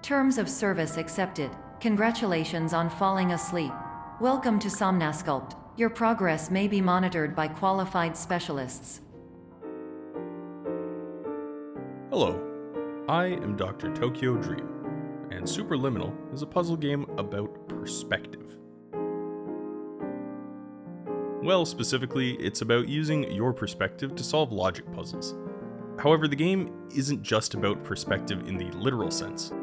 Terms of service accepted. Congratulations on falling asleep. Welcome to Somnasculpt. Your progress may be monitored by qualified specialists. Hello, I am Dr. Tokyo Dream, and Superliminal is a puzzle game about perspective. Well, specifically, it's about using your perspective to solve logic puzzles. However, the game isn't just about perspective in the literal sense.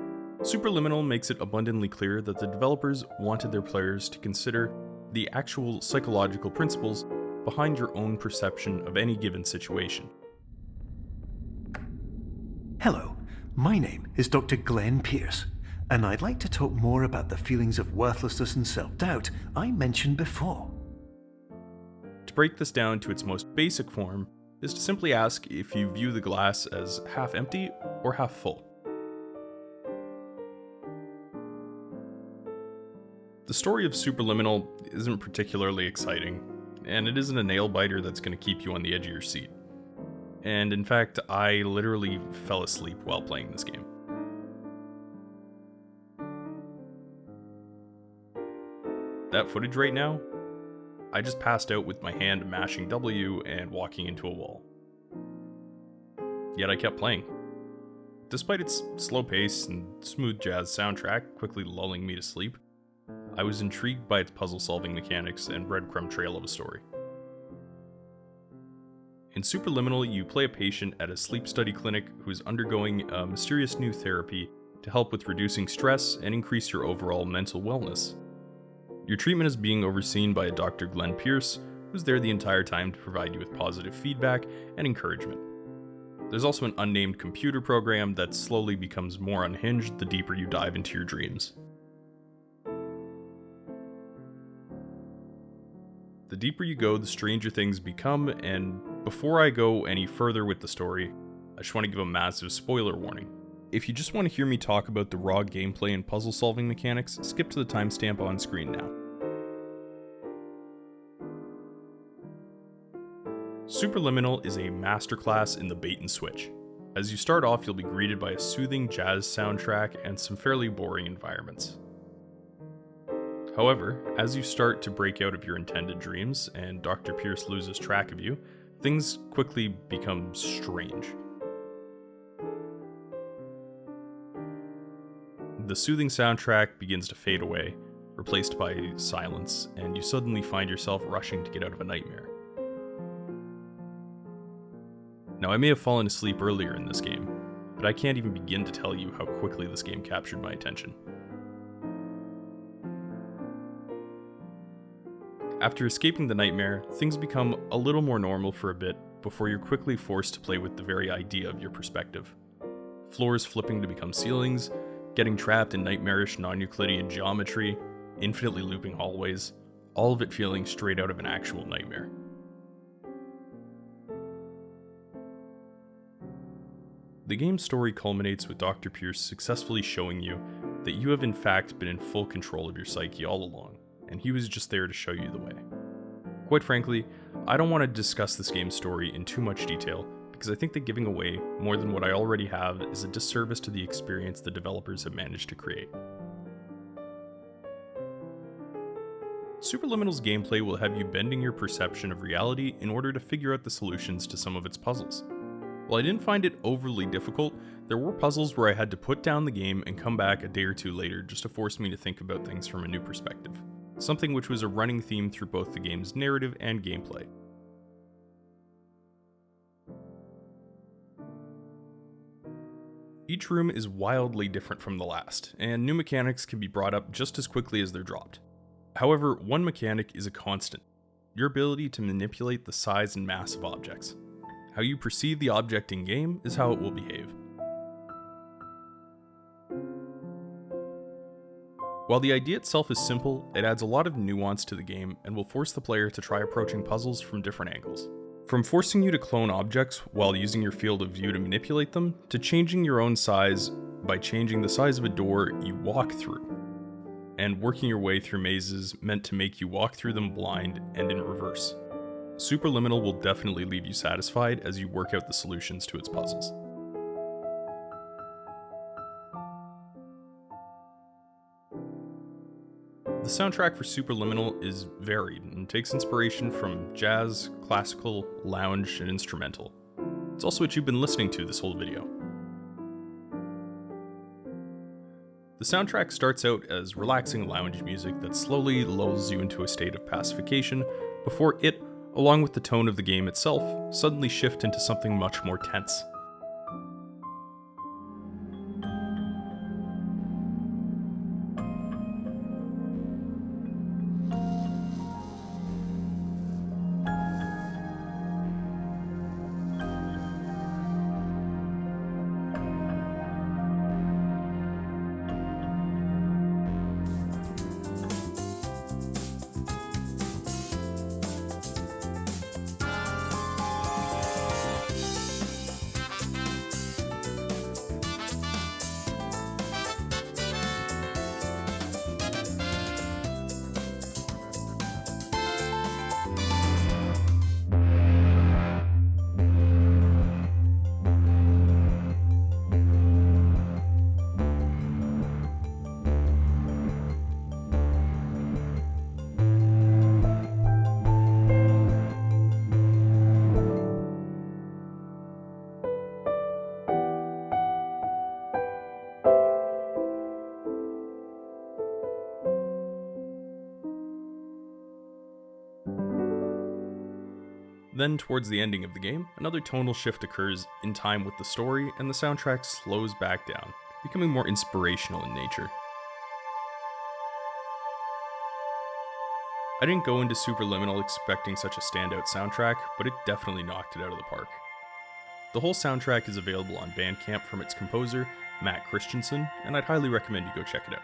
Superliminal makes it abundantly clear that the developers wanted their players to consider the actual psychological principles behind your own perception of any given situation. Hello, my name is Dr. Glenn Pierce, and I'd like to talk more about the feelings of worthlessness and self-doubt I mentioned before. To break this down to its most basic form is to simply ask if you view the glass as half empty or half full. The story of Superliminal isn't particularly exciting, and it isn't a nail-biter that's going to keep you on the edge of your seat. And in fact, I literally fell asleep while playing this game. That footage right now, I just passed out with my hand mashing W and walking into a wall. Yet I kept playing. Despite its slow pace and smooth jazz soundtrack quickly lulling me to sleep, I was intrigued by its puzzle-solving mechanics and breadcrumb trail of a story. In Superliminal, you play a patient at a sleep study clinic who is undergoing a mysterious new therapy to help with reducing stress and increase your overall mental wellness. Your treatment is being overseen by a Dr. Glenn Pierce, who's there the entire time to provide you with positive feedback and encouragement. There's also an unnamed computer program that slowly becomes more unhinged the deeper you dive into your dreams. The deeper you go, the stranger things become, and before I go any further with the story, I just want to give a massive spoiler warning. If you just want to hear me talk about the raw gameplay and puzzle solving mechanics, skip to the timestamp on screen now. Superliminal is a masterclass in the bait and switch. As you start off, you'll be greeted by a soothing jazz soundtrack and some fairly boring environments. However, as you start to break out of your intended dreams and Dr. Pierce loses track of you, things quickly become strange. The soothing soundtrack begins to fade away, replaced by silence, and you suddenly find yourself rushing to get out of a nightmare. Now, I may have fallen asleep earlier in this game, but I can't even begin to tell you how quickly this game captured my attention. After escaping the nightmare, things become a little more normal for a bit before you're quickly forced to play with the very idea of your perspective. Floors flipping to become ceilings, getting trapped in nightmarish non-Euclidean geometry, infinitely looping hallways, all of it feeling straight out of an actual nightmare. The game's story culminates with Dr. Pierce successfully showing you that you have in fact been in full control of your psyche all along, and he was just there to show you the way. Quite frankly, I don't want to discuss this game's story in too much detail, because I think that giving away more than what I already have is a disservice to the experience the developers have managed to create. Superliminal's gameplay will have you bending your perception of reality in order to figure out the solutions to some of its puzzles. While I didn't find it overly difficult, there were puzzles where I had to put down the game and come back a day or two later just to force me to think about things from a new perspective, something which was a running theme through both the game's narrative and gameplay. Each room is wildly different from the last, and new mechanics can be brought up just as quickly as they're dropped. However, one mechanic is a constant: your ability to manipulate the size and mass of objects. How you perceive the object in game is how it will behave. While the idea itself is simple, it adds a lot of nuance to the game and will force the player to try approaching puzzles from different angles. From forcing you to clone objects while using your field of view to manipulate them, to changing your own size by changing the size of a door you walk through, and working your way through mazes meant to make you walk through them blind and in reverse. Superliminal will definitely leave you satisfied as you work out the solutions to its puzzles. The soundtrack for Superliminal is varied and takes inspiration from jazz, classical, lounge, and instrumental. It's also what you've been listening to this whole video. The soundtrack starts out as relaxing lounge music that slowly lulls you into a state of pacification before it, along with the tone of the game itself, suddenly shift into something much more tense. Then, towards the ending of the game, another tonal shift occurs in time with the story, and the soundtrack slows back down, becoming more inspirational in nature. I didn't go into Superliminal expecting such a standout soundtrack, but it definitely knocked it out of the park. The whole soundtrack is available on Bandcamp from its composer, Matt Christensen, and I'd highly recommend you go check it out.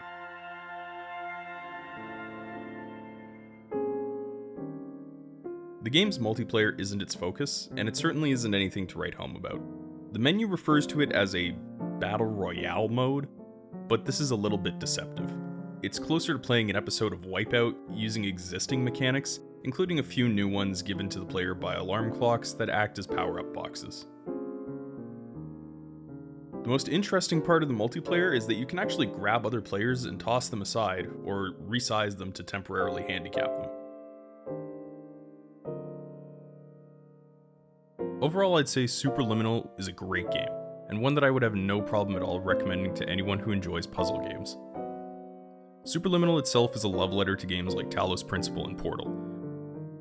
The game's multiplayer isn't its focus, and it certainly isn't anything to write home about. The menu refers to it as a Battle Royale mode, but this is a little bit deceptive. It's closer to playing an episode of Wipeout using existing mechanics, including a few new ones given to the player by alarm clocks that act as power-up boxes. The most interesting part of the multiplayer is that you can actually grab other players and toss them aside, or resize them to temporarily handicap them. Overall, I'd say Superliminal is a great game, and one that I would have no problem at all recommending to anyone who enjoys puzzle games. Superliminal itself is a love letter to games like Talos Principle and Portal.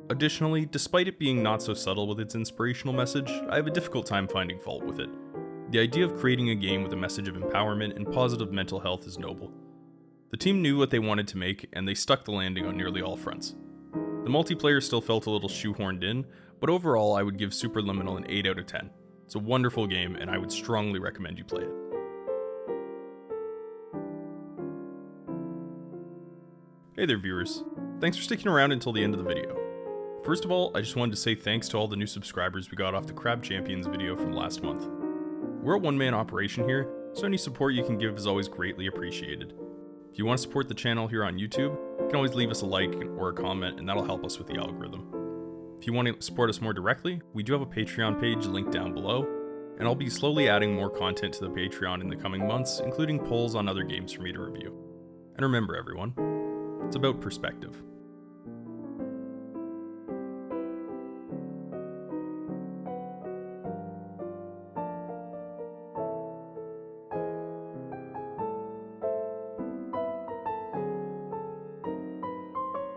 Additionally, despite it being not so subtle with its inspirational message, I have a difficult time finding fault with it. The idea of creating a game with a message of empowerment and positive mental health is noble. The team knew what they wanted to make, and they stuck the landing on nearly all fronts. The multiplayer still felt a little shoehorned in, but overall I would give Superliminal an 8 out of 10. It's a wonderful game, and I would strongly recommend you play it. Hey there viewers, thanks for sticking around until the end of the video. First of all, I just wanted to say thanks to all the new subscribers we got off the Crab Champions video from last month. We're a one-man operation here, so any support you can give is always greatly appreciated. If you want to support the channel here on YouTube, you can always leave us a like or a comment, and that'll help us with the algorithm. If you want to support us more directly, we do have a Patreon page linked down below, and I'll be slowly adding more content to the Patreon in the coming months, including polls on other games for me to review. And remember everyone, it's about perspective.